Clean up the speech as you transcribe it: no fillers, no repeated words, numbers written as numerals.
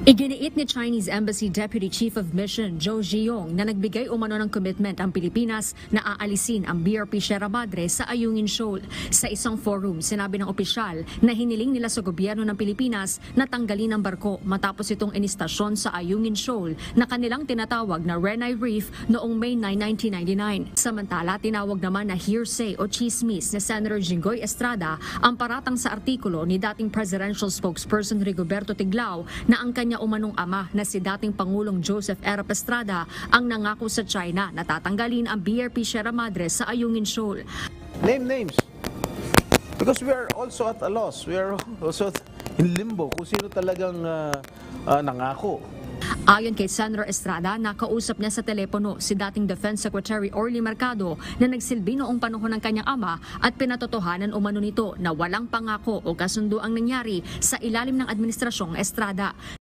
Iginiit ni Chinese Embassy Deputy Chief of Mission Zhou Ziyong na nagbigay umano ng commitment ang Pilipinas na aalisin ang BRP Sierra Madre sa Ayungin Shoal. Sa isang forum, sinabi ng opisyal na hiniling nila sa gobyerno ng Pilipinas na tanggalin ang barko matapos itong inistasyon sa Ayungin Shoal na kanilang tinatawag na Renai Reef noong May 9, 1999. Samantala, tinawag naman na hearsay o chismis ni Senator Jinggoy Estrada ang paratang sa artikulo ni dating presidential spokesperson Rigoberto Tiglao na ang kanyang umanong ama na si dating Pangulong Joseph Erap Estrada ang nangako sa China na tatanggalin ang BRP Sierra Madre sa Ayungin Shoal. Name names. Because we are also at a loss. We are also in limbo kung sino talagang nangako. Ayon kay Senator Estrada, nakausap niya sa telepono si dating Defense Secretary Orly Mercado na nagsilbi noong panahon ng kanyang ama at pinatotohanan umano nito na walang pangako o kasundo ang nangyari sa ilalim ng administrasyong Estrada.